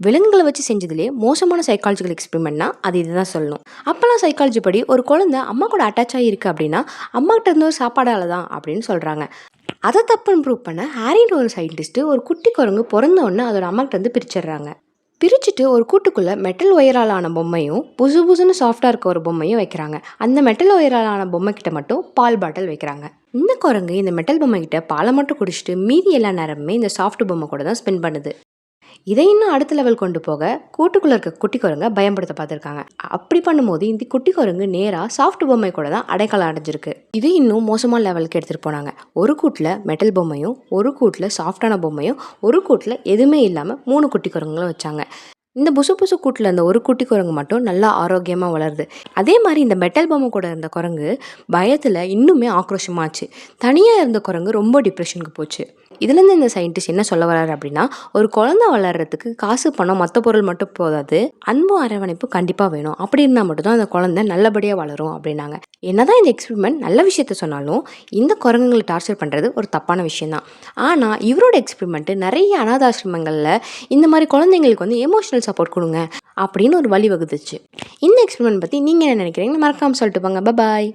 விலங்குகளை வச்சு செஞ்சதுலேயே மோசமான சைக்காலஜிக்கல் எக்ஸ்பெரிமெண்ட்னா அது இதுதான் சொல்லணும். அப்போல்லாம் சைக்காலஜி படி ஒரு குழந்தை அம்மா கூட அட்டாச் ஆகியிருக்கு அப்படின்னா அம்மா கிட்ட இருந்த ஒரு சாப்பாடால தான் அப்படின்னு சொல்கிறாங்க. அதை தப்புன்னு ப்ரூவ் பண்ண ஹாரின்ற ஒரு சயின்டிஸ்ட்டு ஒரு குட்டி குரங்கு பிறந்த உடனே அதோட அம்மா கிட்ட இருந்து பிரிச்சிடுறாங்க. பிரிச்சுட்டு ஒரு கூட்டுக்குள்ளே மெட்டல் ஒயரால் ஆன பொம்மையும் புசு புசுன்னு சாஃப்டாக இருக்க ஒரு பொம்மையும் வைக்கிறாங்க. அந்த மெட்டல் ஒயரால் ஆன பொம்மை கிட்ட மட்டும் பால் பாட்டில் வைக்கிறாங்க. இந்த குரங்கு இந்த மெட்டல் பொம்மை கிட்ட பாலை மட்டும் குடிச்சிட்டு மீதி எல்லா நேரமுமே இந்த சாஃப்ட் பொம்மை கூட தான் ஸ்பெண்ட் பண்ணுது. இதை இன்னும் அடுத்த லெவல் கொண்டு போக கூட்டுக்குள்ளே இருக்க குட்டி குரங்கை பயன்படுத்த பார்த்துருக்காங்க. அப்படி பண்ணும்போது இந்த குட்டி குரங்கு நேராக சாஃப்ட் பொம்மை கூட தான் அடைக்கலம் அடைஞ்சிருக்கு. இது இன்னும் மோசமான லெவலுக்கு எடுத்துகிட்டு போனாங்க. ஒரு கூட்டில் மெட்டல் பொம்மையும், ஒரு கூட்டில் சாஃப்டான பொம்மையும், ஒரு கூட்டில் எதுவுமே இல்லாமல் 3 குட்டி குரங்குகளும் வச்சாங்க. இந்த புசு புசு கூட்டில் இருந்த ஒரு குட்டி குரங்கு மட்டும் நல்லா ஆரோக்கியமாக வளருது. அதே மாதிரி இந்த மெட்டல் பொம்மை கூட இருந்த குரங்கு பயத்தில் இன்னுமே ஆக்ரோஷமாச்சு. தனியாக இருந்த குரங்கு ரொம்ப டிப்ரெஷனுக்கு போச்சு. இதுலேருந்து இந்த சயின்டிஸ்ட் என்ன சொல்ல வர்றாரு அப்படின்னா, ஒரு குழந்தை வளர்கிறதுக்கு காசு பணம் மற்ற பொருள் மட்டும் போதாது, அன்பும் அரவணைப்பு கண்டிப்பாக வேணும். அப்படி இருந்தால் மட்டும்தான் அந்த குழந்தை நல்லபடியாக வளரும் அப்படின்னாங்க. என்னதான் இந்த எக்ஸ்பெரிமெண்ட் நல்ல விஷயத்த சொன்னாலும் இந்த குரங்குகளை டார்ச்சர் பண்ணுறது ஒரு தப்பான விஷயம்தான். ஆனால் இவரோட எக்ஸ்பெரிமெண்ட்டு நிறைய அனாதாசிரமங்களில் இந்த மாதிரி குழந்தைங்களுக்கு வந்து எமோஷனல் சப்போர்ட் கொடுங்க அப்படின்னு ஒரு வழி வகுத்துச்சு. இந்த எக்ஸ்பெரிமெண்ட் பற்றி நீங்கள் என்ன நினைக்கிறீங்கன்னு மறக்காமல் சொல்லிட்டு போங்க. பாய்.